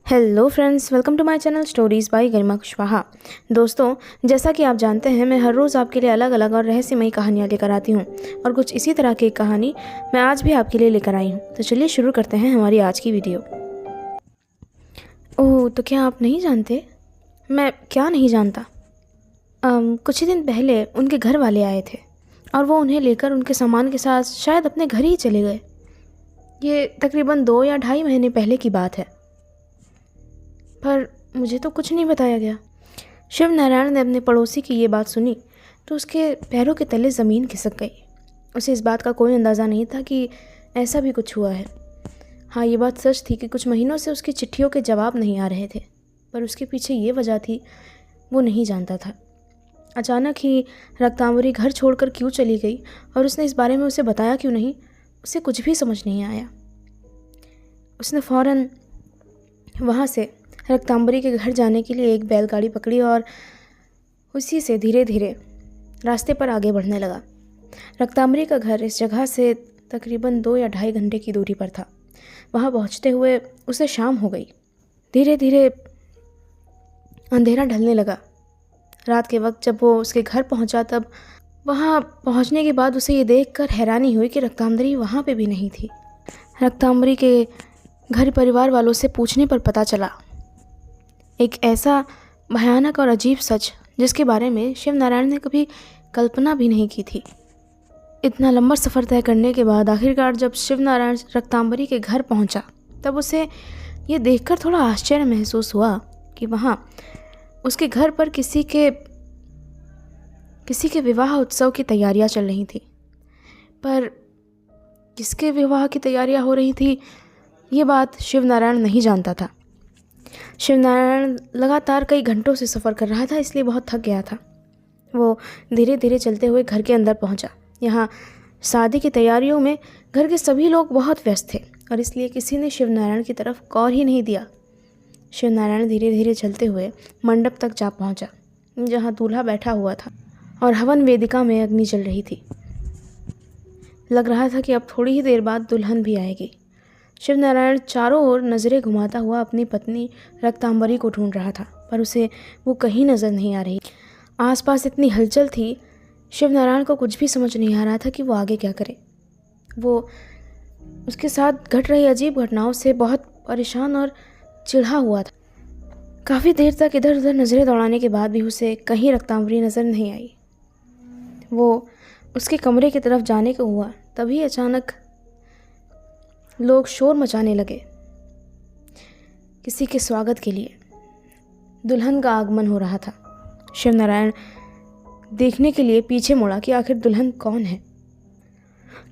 Hello friends, welcome to my channel stories by Garima Kushwaha. दोस्तों, जैसा कि आप जानते हैं, मैं हर रोज़ आपके लिए अलग अलग और रहस्यमयी कहानियाँ लेकर आती हूँ और कुछ इसी तरह की कहानी मैं आज भी आपके लिए लेकर आई हूँ। तो चलिए शुरू करते हैं हमारी आज की वीडियो। ओह, तो क्या आप नहीं जानते? मैं क्या नहीं जानता? कुछ ही दिन पहले उनके घर वाले आए थे और वो उन्हें लेकर उनके सामान के साथ शायद अपने घर ही चले गए। ये तकरीबन 2 या ढाई महीने पहले की बात है, पर मुझे तो कुछ नहीं बताया गया। शिव नारायण ने अपने पड़ोसी की ये बात सुनी तो उसके पैरों के तले ज़मीन खिसक गई। उसे इस बात का कोई अंदाज़ा नहीं था कि ऐसा भी कुछ हुआ है। हाँ, ये बात सच थी कि कुछ महीनों से उसकी चिट्ठियों के जवाब नहीं आ रहे थे, पर उसके पीछे ये वजह थी, वो नहीं जानता था। अचानक ही रक्तांबरी घर छोड़कर क्यों चली गई और उसने इस बारे में उसे बताया क्यों नहीं, उसे कुछ भी समझ नहीं आया। उसने फ़ौरन वहाँ से रक्तांबरी के घर जाने के लिए एक बैलगाड़ी पकड़ी और उसी से धीरे धीरे रास्ते पर आगे बढ़ने लगा। रक्तांबरी का घर इस जगह से तकरीबन 2 या ढाई घंटे की दूरी पर था। वहाँ पहुँचते हुए उसे शाम हो गई। धीरे धीरे अंधेरा ढलने लगा। रात के वक्त जब वो उसके घर पहुँचा, तब वहाँ पहुँचने के बाद उसे ये देखकर हैरानी हुई कि रक्तांबरी वहाँ पे भी नहीं थी। रक्तांबरी के घर परिवार वालों से पूछने पर पता चला एक ऐसा भयानक और अजीब सच जिसके बारे में शिव नारायण ने कभी कल्पना भी नहीं की थी। इतना लंबा सफ़र तय करने के बाद आखिरकार जब शिव नारायण रक्तांबरी के घर पहुंचा, तब उसे ये देखकर थोड़ा आश्चर्य महसूस हुआ कि वहाँ उसके घर पर किसी के विवाह उत्सव की तैयारियां चल रही थी। पर किसके विवाह की तैयारियां हो रही थी, ये बात शिव नारायण नहीं जानता था। शिव नारायण लगातार कई घंटों से सफ़र कर रहा था, इसलिए बहुत थक गया था। वो धीरे धीरे चलते हुए घर के अंदर पहुंचा। यहाँ शादी की तैयारियों में घर के सभी लोग बहुत व्यस्त थे और इसलिए किसी ने शिव नारायण की तरफ गौर ही नहीं दिया। शिव नारायण धीरे धीरे चलते हुए मंडप तक जा पहुंचा, जहाँ दूल्हा बैठा हुआ था और हवन वेदिका में अग्नि जल रही थी। लग रहा था कि अब थोड़ी ही देर बाद दुल्हन भी आएगी। शिव नारायण चारों ओर नज़रें घुमाता हुआ अपनी पत्नी रक्तांबरी को ढूंढ रहा था, पर उसे वो कहीं नज़र नहीं आ रही। आसपास इतनी हलचल थी, शिव नारायण को कुछ भी समझ नहीं आ रहा था कि वो आगे क्या करे। वो उसके साथ घट रही अजीब घटनाओं से बहुत परेशान और चिढ़ा हुआ था। काफ़ी देर तक इधर उधर नज़रें दौड़ाने के बाद भी उसे कहीं रक्तांबरी नज़र नहीं आई। वो उसके कमरे की तरफ जाने को हुआ, तभी अचानक लोग शोर मचाने लगे। किसी के स्वागत के लिए दुल्हन का आगमन हो रहा था। शिव नारायण देखने के लिए पीछे मुड़ा कि आखिर दुल्हन कौन है,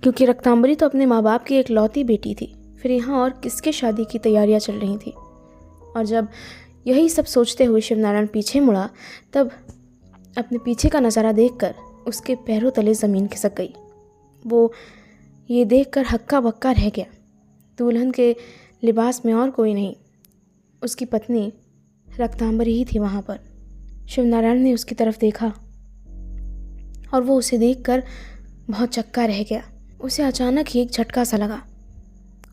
क्योंकि रक्तांबरी तो अपने माँ बाप की एक लौती बेटी थी। फिर यहाँ और किसके शादी की तैयारियां चल रही थी। और जब यही सब सोचते हुए शिव नारायण पीछे मुड़ा, तब अपने पीछे का नज़ारा देखकर उसके पैरों तले ज़मीन खिसक गई। वो ये देखकर हक्का बक्का रह गया। दुल्हन के लिबास में और कोई नहीं, उसकी पत्नी रक्तांबरी ही थी वहाँ पर। शिव नारायण ने उसकी तरफ देखा और वो उसे देखकर बहुत चक्का रह गया। उसे अचानक ही एक झटका सा लगा।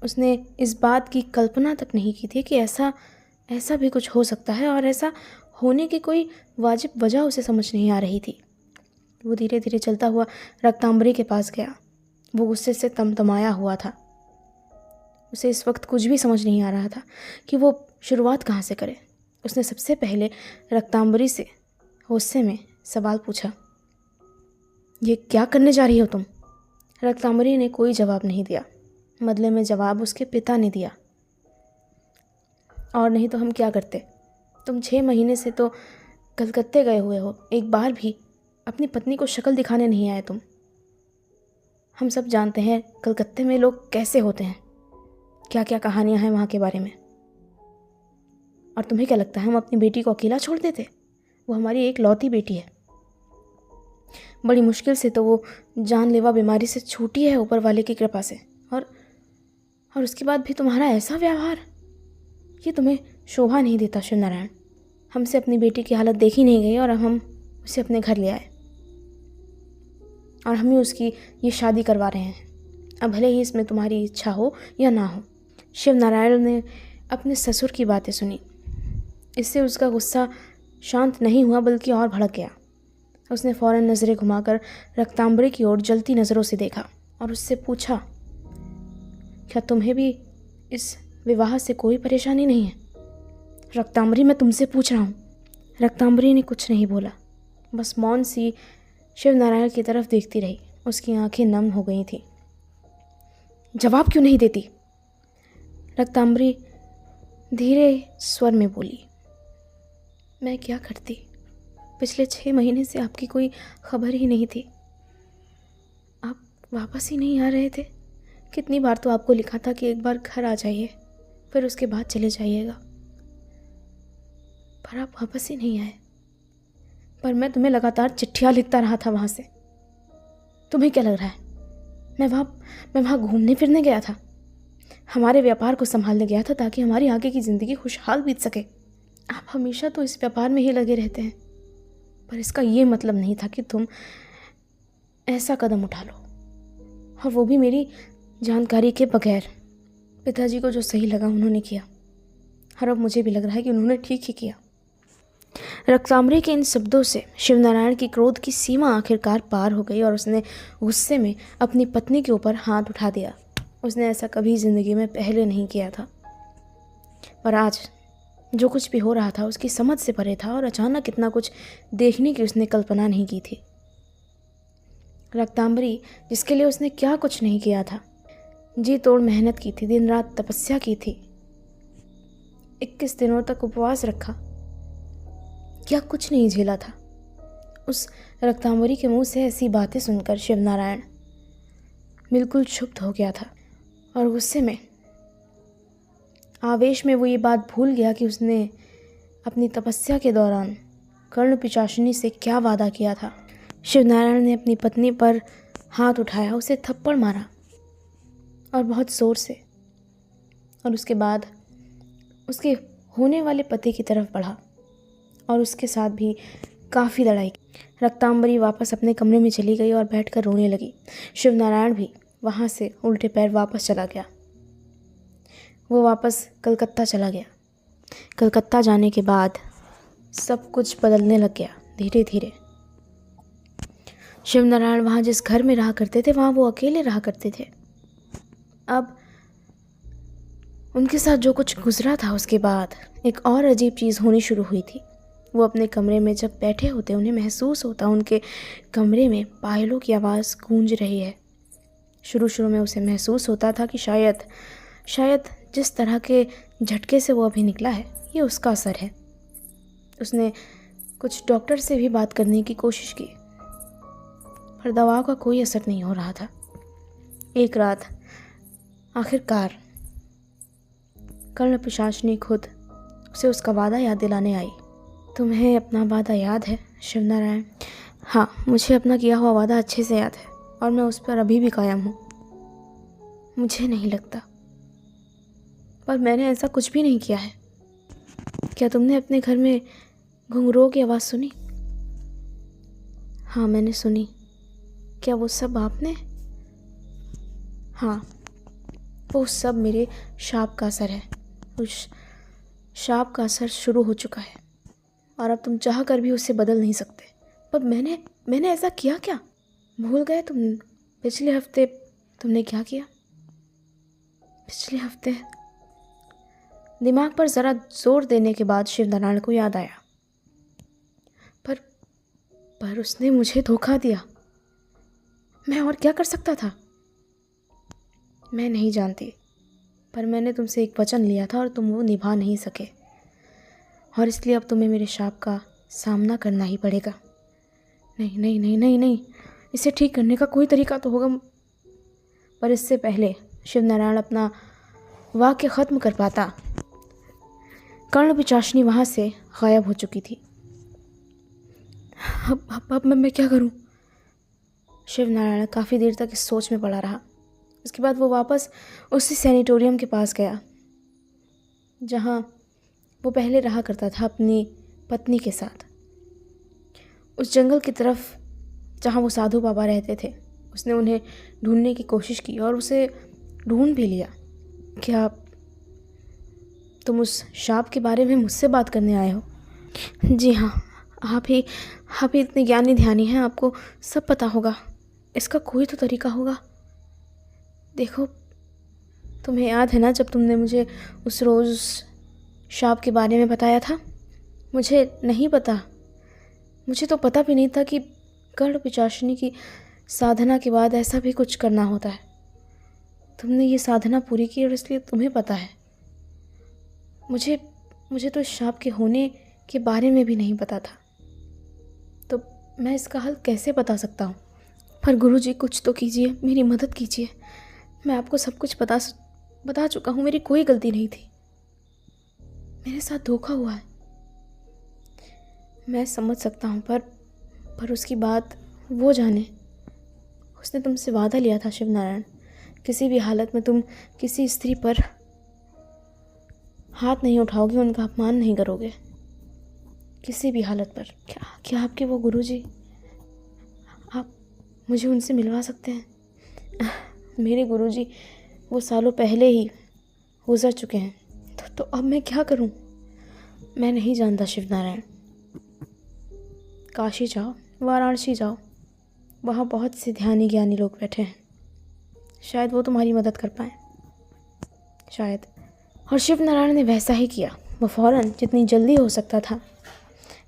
उसने इस बात की कल्पना तक नहीं की थी कि ऐसा भी कुछ हो सकता है, और ऐसा होने की कोई वाजिब वजह उसे समझ नहीं आ रही थी। वो धीरे धीरे चलता हुआ रक्तांबरी के पास गया। वो गुस्से से तमतमाया हुआ था। उसे इस वक्त कुछ भी समझ नहीं आ रहा था कि वो शुरुआत कहाँ से करे। उसने सबसे पहले रक्तांबरी से गुस्से में सवाल पूछा, ये क्या करने जा रही हो तुम? रक्तांबरी ने कोई जवाब नहीं दिया। बदले में जवाब उसके पिता ने दिया, और नहीं तो हम क्या करते? तुम 6 महीने से तो कलकत्ते गए हुए हो, एक बार भी अपनी पत्नी को शक्ल दिखाने नहीं आए तुम। हम सब जानते हैं कलकत्ते में लोग कैसे होते हैं, क्या क्या कहानियां हैं वहाँ के बारे में। और तुम्हें क्या लगता है हम अपनी बेटी को अकेला छोड़ देते? वो हमारी एक लौती बेटी है। बड़ी मुश्किल से तो वो जानलेवा बीमारी से छूटी है ऊपर वाले की कृपा से, और उसके बाद भी तुम्हारा ऐसा व्यवहार, ये तुम्हें शोभा नहीं देता शिव नारायण। हमसे अपनी बेटी की हालत देखी नहीं गई और अब हम उसे अपने घर ले आए और हम ही उसकी ये शादी करवा रहे हैं। अब भले ही इसमें तुम्हारी इच्छा हो या ना हो। शिव नारायण ने अपने ससुर की बातें सुनी। इससे उसका गुस्सा शांत नहीं हुआ बल्कि और भड़क गया। उसने फ़ौरन नज़रें घुमाकर रक्तांबरी की ओर जलती नज़रों से देखा और उससे पूछा, क्या तुम्हें भी इस विवाह से कोई परेशानी नहीं है? रक्तांबरी, मैं तुमसे पूछ रहा हूँ। रक्तांबरी ने कुछ नहीं बोला, बस मौन सी शिवनारायण की तरफ देखती रही। उसकी आंखें नम हो गई थीं। जवाब क्यों नहीं देती? रक्तांबरी धीरे स्वर में बोली, मैं क्या करती? पिछले 6 महीने से आपकी कोई खबर ही नहीं थी। आप वापस ही नहीं आ रहे थे। कितनी बार तो आपको लिखा था कि एक बार घर आ जाइए, फिर उसके बाद चले जाइएगा, पर आप वापस ही नहीं आए। पर मैं तुम्हें लगातार चिट्ठियाँ लिखता रहा था वहाँ से। तुम्हें क्या लग रहा है मैं वहाँ घूमने फिरने गया था? हमारे व्यापार को संभालने गया था ताकि हमारी आगे की ज़िंदगी खुशहाल बीत सके। आप हमेशा तो इस व्यापार में ही लगे रहते हैं, पर इसका ये मतलब नहीं था कि तुम ऐसा कदम उठा लो, और वो भी मेरी जानकारी के बगैर। पिताजी को जो सही लगा उन्होंने किया, और अब मुझे भी लग रहा है कि उन्होंने ठीक ही किया। रक्तांबरी के इन शब्दों से शिवनारायण की क्रोध की सीमा आखिरकार पार हो गई और उसने गुस्से में अपनी पत्नी के ऊपर हाथ उठा दिया। उसने ऐसा कभी ज़िंदगी में पहले नहीं किया था, पर आज जो कुछ भी हो रहा था उसकी समझ से परे था और अचानक इतना कुछ देखने की उसने कल्पना नहीं की थी। रक्तांबरी, जिसके लिए उसने क्या कुछ नहीं किया था, जी तोड़ मेहनत की थी, दिन रात तपस्या की थी, 21 दिनों तक उपवास रखा, क्या कुछ नहीं झेला था। उस रक्तांबरी के मुंह से ऐसी बातें सुनकर शिवनारायण बिल्कुल क्षुब्ध हो गया था और गुस्से में, आवेश में वो ये बात भूल गया कि उसने अपनी तपस्या के दौरान कर्ण पिशाचिनी से क्या वादा किया था। शिवनारायण ने अपनी पत्नी पर हाथ उठाया, उसे थप्पड़ मारा और बहुत ज़ोर से, और उसके बाद उसके होने वाले पति की तरफ बढ़ा और उसके साथ भी काफ़ी लड़ाई की। रक्तांबरी वापस अपने कमरे में चली गई और बैठकर रोने लगी। शिवनारायण भी वहाँ से उल्टे पैर वापस चला गया। वो वापस कलकत्ता चला गया। कलकत्ता जाने के बाद सब कुछ बदलने लग गया धीरे धीरे। शिवनारायण वहाँ जिस घर में रहा करते थे वहाँ वो अकेले रहा करते थे। अब उनके साथ जो कुछ गुजरा था उसके बाद एक और अजीब चीज़ होनी शुरू हुई थी। वो अपने कमरे में जब बैठे होते उन्हें महसूस होता उनके कमरे में पायलों की आवाज़ गूंज रही है। शुरू में उसे महसूस होता था कि शायद जिस तरह के झटके से वो अभी निकला है ये उसका असर है। उसने कुछ डॉक्टर से भी बात करने की कोशिश की, पर दवाओं का कोई असर नहीं हो रहा था। एक रात आखिरकार कर्ण पिशाचिनी खुद उसे उसका वादा याद दिलाने आई। तुम्हें अपना वादा याद है शिवनारायण? हाँ, मुझे अपना किया हुआ वादा अच्छे से याद है और मैं उस पर अभी भी कायम हूँ। मुझे नहीं लगता, पर मैंने ऐसा कुछ भी नहीं किया है। क्या तुमने अपने घर में घुंघरूओं की आवाज़ सुनी? हाँ, मैंने सुनी। क्या वो सब आपने? हाँ, वो सब मेरे शाप का असर है। उस शाप का असर शुरू हो चुका है और अब तुम चाह कर भी उसे बदल नहीं सकते। पर मैंने ऐसा किया क्या? भूल गए तुम? पिछले हफ्ते तुमने क्या किया? पिछले हफ्ते? दिमाग पर ज़रा जोर देने के बाद शिवनारायण को याद आया। पर उसने मुझे धोखा दिया। मैं और क्या कर सकता था? मैं नहीं जानती, पर मैंने तुमसे एक वचन लिया था और तुम वो निभा नहीं सके, और इसलिए अब तुम्हें मेरे शाप का सामना करना ही पड़ेगा। नहीं नहीं नहीं नहीं नहीं, इसे ठीक करने का कोई तरीका तो होगा। पर इससे पहले शिवनारायण अपना वाक्य ख़त्म कर पाता, कर्ण पिशाचिनी वहाँ से गायब हो चुकी थी। अब मैं क्या करूं? शिवनारायण काफ़ी देर तक इस सोच में पड़ा रहा। उसके बाद वो वापस उसी सैनिटोरियम के पास गया जहाँ वो पहले रहा करता था अपनी पत्नी के साथ। उस जंगल की तरफ जहाँ वो साधु बाबा रहते थे, उसने उन्हें ढूंढने की कोशिश की और उसे ढूंढ भी लिया। तुम उस शाप के बारे में मुझसे बात करने आए हो? जी हाँ, आप ही इतने ज्ञानी ध्यानी हैं, आपको सब पता होगा। इसका कोई तो तरीका होगा। देखो, तुम्हें याद है ना जब तुमने मुझे उस रोज़ शाप के बारे में बताया था? मुझे नहीं पता, मुझे तो पता भी नहीं था कि गढ़ पिचाशनी की साधना के बाद ऐसा भी कुछ करना होता है। तुमने ये साधना पूरी की और इसलिए तुम्हें पता है। मुझे तो इस शाप के होने के बारे में भी नहीं पता था, तो मैं इसका हल कैसे बता सकता हूँ? पर गुरुजी, कुछ तो कीजिए, मेरी मदद कीजिए। मैं आपको सब कुछ बता चुका हूँ, मेरी कोई गलती नहीं थी, मेरे साथ धोखा हुआ है। मैं समझ सकता हूँ, पर उसकी बात वो जाने। उसने तुमसे वादा लिया था शिवनारायण, किसी भी हालत में तुम किसी स्त्री पर हाथ नहीं उठाओगे, उनका अपमान नहीं करोगे, किसी भी हालत पर। क्या आपके वो गुरुजी, आप मुझे उनसे मिलवा सकते हैं? मेरे गुरुजी वो सालों पहले ही गुजर चुके हैं, तो अब मैं क्या करूं? मैं नहीं जानता शिवनारायण। काशी जाओ, वाराणसी जाओ, वहाँ बहुत से ध्यानी ज्ञानी लोग बैठे हैं, शायद वो तुम्हारी मदद कर पाएँ, शायद। और शिवनारायण ने वैसा ही किया। वो फ़ौरन जितनी जल्दी हो सकता था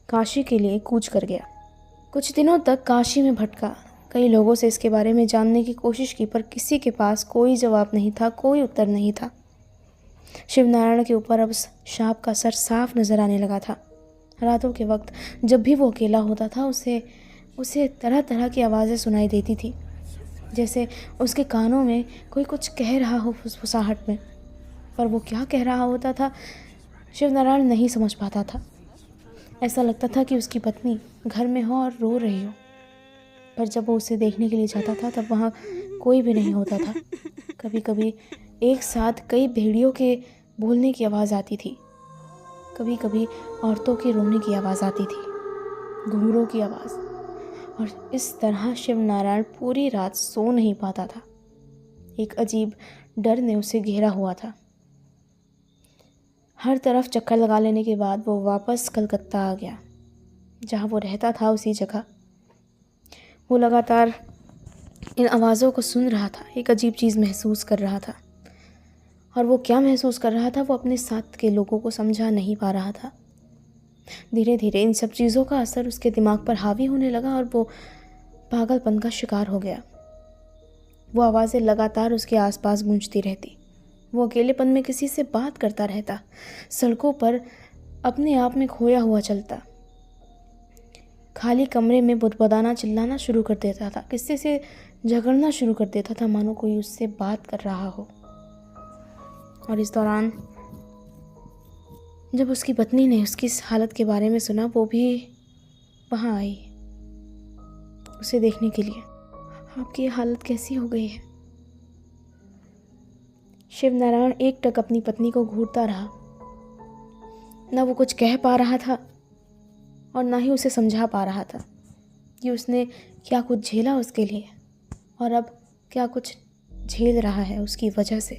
काशी के लिए कूच कर गया। कुछ दिनों तक काशी में भटका, कई लोगों से इसके बारे में जानने की कोशिश की, पर किसी के पास कोई जवाब नहीं था, कोई उत्तर नहीं था। शिवनारायण के ऊपर अब शाप का असर साफ नज़र आने लगा था। रातों के वक्त जब भी वो अकेला होता था, उसे तरह तरह की आवाज़ें सुनाई देती थी, जैसे उसके कानों में कोई कुछ कह रहा हो फुसफुसाहट में। पर वो क्या कह रहा होता था शिवनारायण नहीं समझ पाता था। ऐसा लगता था कि उसकी पत्नी घर में हो और रो रही हो, पर जब वो उसे देखने के लिए जाता था तब वहाँ कोई भी नहीं होता था। कभी कभी एक साथ कई भेड़ियों के बोलने की आवाज़ आती थी, कभी कभी औरतों के रोने की आवाज़ आती थी, घुंघरूं की आवाज़। और इस तरह शिवनारायण पूरी रात सो नहीं पाता था। एक अजीब डर ने उसे घेरा हुआ था। हर तरफ चक्कर लगा लेने के बाद वो वापस कलकत्ता आ गया। जहाँ वो रहता था उसी जगह वो लगातार इन आवाज़ों को सुन रहा था, एक अजीब चीज़ महसूस कर रहा था। और वो क्या महसूस कर रहा था वो अपने साथ के लोगों को समझा नहीं पा रहा था। धीरे धीरे इन सब चीज़ों का असर उसके दिमाग पर हावी होने लगा और वो पागलपन का शिकार हो गया। वो आवाज़ें लगातार उसके आसपास गूंजती रहती। वो अकेलेपन में किसी से बात करता रहता, सड़कों पर अपने आप में खोया हुआ चलता, खाली कमरे में बुदबुदाना चिल्लाना शुरू कर देता था, किसी से झगड़ना शुरू कर देता था, मानो कोई उससे बात कर रहा हो। और इस दौरान जब उसकी पत्नी ने उसकी इस हालत के बारे में सुना, वो भी वहाँ आई उसे देखने के लिए। आपकी ये हालत कैसी हो गई है? शिवनारायण एकटक अपनी पत्नी को घूरता रहा। ना वो कुछ कह पा रहा था और ना ही उसे समझा पा रहा था कि उसने क्या कुछ झेला उसके लिए और अब क्या कुछ झेल रहा है उसकी वजह से।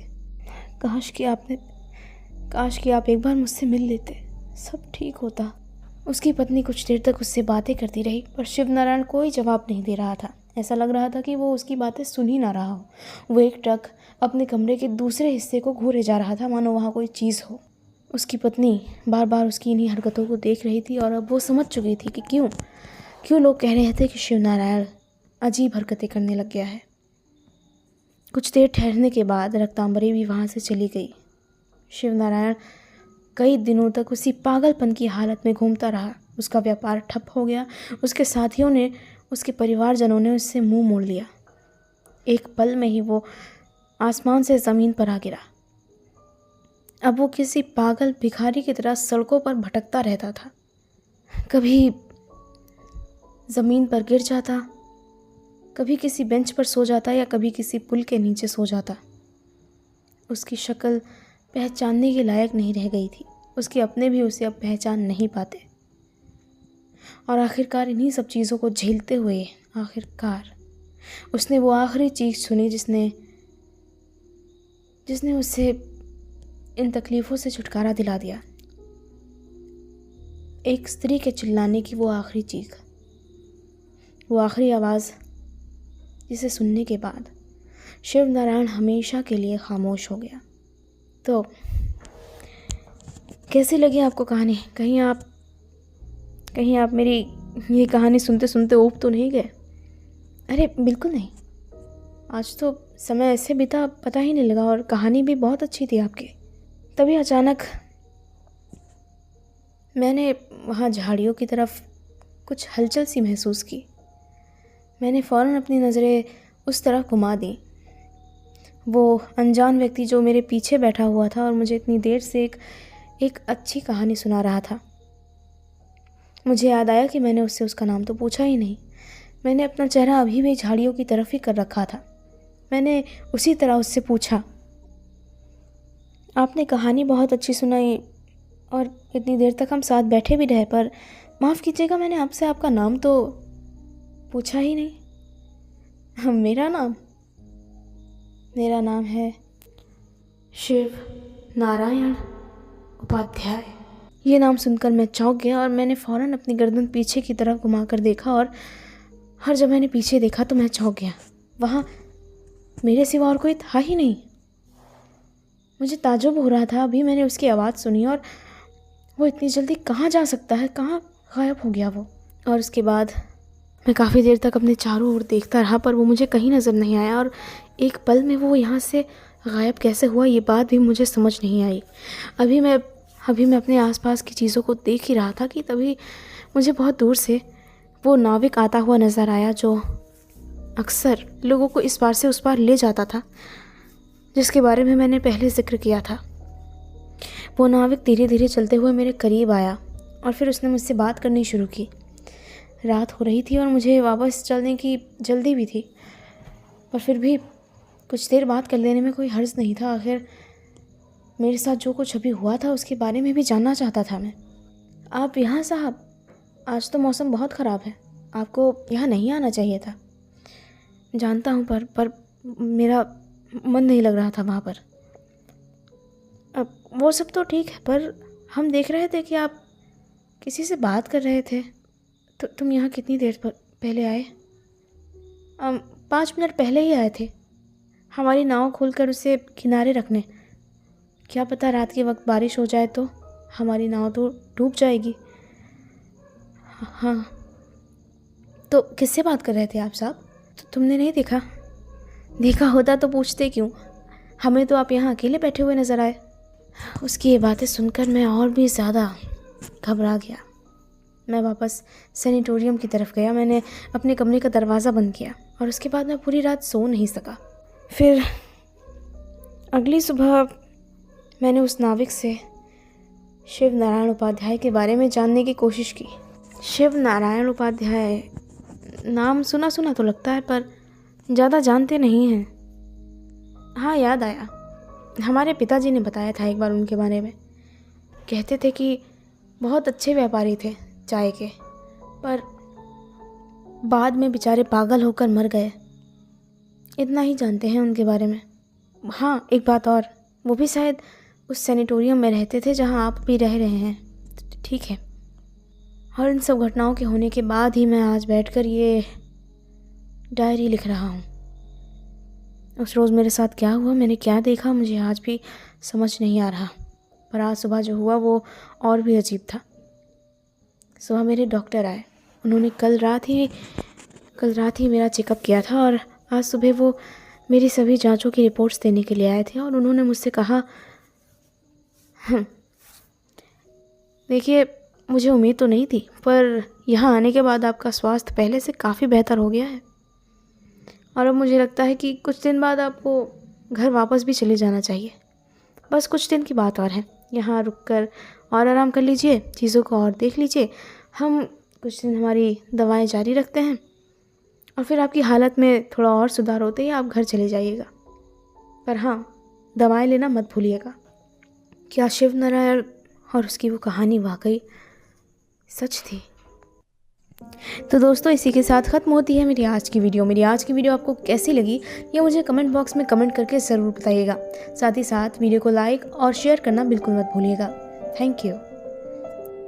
काश कि आप एक बार मुझसे मिल लेते, सब ठीक होता। उसकी पत्नी कुछ देर तक उससे बातें करती रही, पर शिवनारायण कोई जवाब नहीं दे रहा था। ऐसा लग रहा था कि वो उसकी बातें सुन ही ना रहा हो। वो एकटक अपने कमरे के दूसरे हिस्से को घूरे जा रहा था, मानो वहाँ कोई चीज़ हो। उसकी पत्नी बार बार उसकी इन्हीं हरकतों को देख रही थी और अब वो समझ चुकी थी कि क्यों लोग कह रहे थे कि शिवनारायण अजीब हरकतें करने लग गया है। कुछ देर ठहरने के बाद रक्तांबरी भी वहाँ से चली गई। शिवनारायण कई दिनों तक उसी पागलपन की हालत में घूमता रहा। उसका व्यापार ठप हो गया। उसके साथियों ने, उसके परिवारजनों ने उससे मुंह मोड़ लिया। एक पल में ही वो आसमान से ज़मीन पर आ गिरा। अब वो किसी पागल भिखारी की तरह सड़कों पर भटकता रहता था। कभी ज़मीन पर गिर जाता, कभी किसी बेंच पर सो जाता या कभी किसी पुल के नीचे सो जाता। उसकी शक्ल पहचानने के लायक नहीं रह गई थी। उसके अपने भी उसे अब पहचान नहीं पाते। और आखिरकार इन्हीं सब चीज़ों को झेलते हुए आखिरकार उसने वो आखिरी चीज़ सुनी जिसने उसे इन तकलीफ़ों से छुटकारा दिला दिया। एक स्त्री के चिल्लाने की वो आखिरी चीख, वो आखिरी आवाज़ जिसे सुनने के बाद शिव नारायण हमेशा के लिए खामोश हो गया। तो कैसी लगी आपको कहानी? कहीं आप मेरी ये कहानी सुनते सुनते ऊब तो नहीं गए? अरे बिल्कुल नहीं, आज तो समय ऐसे बीता पता ही नहीं लगा और कहानी भी बहुत अच्छी थी आपकी। तभी अचानक मैंने वहाँ झाड़ियों की तरफ कुछ हलचल सी महसूस की। मैंने फ़ौरन अपनी नज़रें उस तरफ घुमा दी। वो अनजान व्यक्ति जो मेरे पीछे बैठा हुआ था और मुझे इतनी देर से एक अच्छी कहानी सुना रहा था। मुझे याद आया कि मैंने उससे उसका नाम तो पूछा ही नहीं। मैंने अपना चेहरा अभी भी झाड़ियों की तरफ ही कर रखा था। मैंने उसी तरह उससे पूछा, आपने कहानी बहुत अच्छी सुनाई और इतनी देर तक हम साथ बैठे भी रहे, पर माफ़ कीजिएगा, मैंने आपसे आपका नाम तो पूछा ही नहीं। मेरा नाम है शिव नारायण उपाध्याय। ये नाम सुनकर मैं चौंक गया और मैंने फ़ौरन अपनी गर्दन पीछे की तरफ घुमा कर देखा और हर जब मैंने पीछे देखा तो मैं चौंक गया। वहाँ मेरे सिवा और कोई था ही नहीं। मुझे ताज्जुब हो रहा था। अभी मैंने उसकी आवाज़ सुनी और वो इतनी जल्दी कहाँ जा सकता है, कहाँ गायब हो गया वो। और उसके बाद मैं काफ़ी देर तक अपने चारों ओर देखता रहा, पर वो मुझे कहीं नज़र नहीं आया और एक पल में वो यहाँ से गायब कैसे हुआ ये बात भी मुझे समझ नहीं आई। अभी मैं अपने आसपास की चीज़ों को देख ही रहा था कि तभी मुझे बहुत दूर से वो नाविक आता हुआ नज़र आया जो अक्सर लोगों को इस पार से उस पार ले जाता था, जिसके बारे में मैंने पहले जिक्र किया था। वो नाविक धीरे धीरे चलते हुए मेरे करीब आया और फिर उसने मुझसे बात करनी शुरू की। रात हो रही थी और मुझे वापस चलने की जल्दी भी थी, पर फिर भी कुछ देर बात कर लेने में कोई हर्ज नहीं था। आखिर मेरे साथ जो कुछ अभी हुआ था उसके बारे में भी जानना चाहता था मैं। आप यहाँ साहब, आज तो मौसम बहुत ख़राब है, आपको यहाँ नहीं आना चाहिए था। जानता हूँ, पर मेरा मन नहीं लग रहा था वहाँ पर। अब वो सब तो ठीक है, पर हम देख रहे थे कि आप किसी से बात कर रहे थे। तो तुम यहाँ कितनी देर पहले आए? 5 मिनट पहले ही आए थे, हमारी नाव खोलकर उसे किनारे रखने। क्या पता रात के वक्त बारिश हो जाए तो हमारी नाव तो डूब जाएगी। हाँ, तो किससे बात कर रहे थे आप साहब? तो तुमने नहीं देखा? देखा होता तो पूछते क्यों? हमें तो आप यहाँ अकेले बैठे हुए नज़र आए। उसकी ये बातें सुनकर मैं और भी ज़्यादा घबरा गया। मैं वापस सैनिटोरियम की तरफ गया। मैंने अपने कमरे का दरवाज़ा बंद किया और उसके बाद मैं पूरी रात सो नहीं सका। फिर अगली सुबह मैंने उस नाविक से शिव नारायण उपाध्याय के बारे में जानने की कोशिश की। शिव नारायण उपाध्याय नाम सुना सुना तो लगता है, पर ज़्यादा जानते नहीं हैं। हाँ, याद आया, हमारे पिताजी ने बताया था एक बार उनके बारे में। कहते थे कि बहुत अच्छे व्यापारी थे चाय के, पर बाद में बेचारे पागल होकर मर गए। इतना ही जानते हैं उनके बारे में। हाँ, एक बात और, वो भी शायद उस सैनिटोरियम में रहते थे जहाँ आप भी रह रहे हैं। ठीक है। और इन सब घटनाओं के होने के बाद ही मैं आज बैठकर ये डायरी लिख रहा हूँ। उस रोज़ मेरे साथ क्या हुआ, मैंने क्या देखा, मुझे आज भी समझ नहीं आ रहा। पर आज सुबह जो हुआ वो और भी अजीब था। सुबह मेरे डॉक्टर आए। उन्होंने कल रात ही मेरा चेकअप किया था और आज सुबह वो मेरी सभी जांचों की रिपोर्ट्स देने के लिए आए थे और उन्होंने मुझसे कहा, देखिए, मुझे उम्मीद तो नहीं थी, पर यहाँ आने के बाद आपका स्वास्थ्य पहले से काफ़ी बेहतर हो गया है और अब मुझे लगता है कि कुछ दिन बाद आपको घर वापस भी चले जाना चाहिए। बस कुछ दिन की बात और है, यहाँ रुककर और आराम कर लीजिए, चीज़ों को और देख लीजिए। हम कुछ दिन हमारी दवाएं जारी रखते हैं और फिर आपकी हालत में थोड़ा और सुधार होते ही आप घर चले जाइएगा। पर हाँ, दवाएं लेना मत भूलिएगा। क्या शिव नारायण और उसकी वो कहानी वाकई सच थी? तो दोस्तों इसी के साथ ख़त्म होती है मेरी आज की वीडियो। मेरी आज की वीडियो आपको कैसी लगी ये मुझे कमेंट बॉक्स में कमेंट करके ज़रूर बताइएगा। साथ ही साथ वीडियो को लाइक और शेयर करना बिल्कुल मत भूलिएगा। Thank you.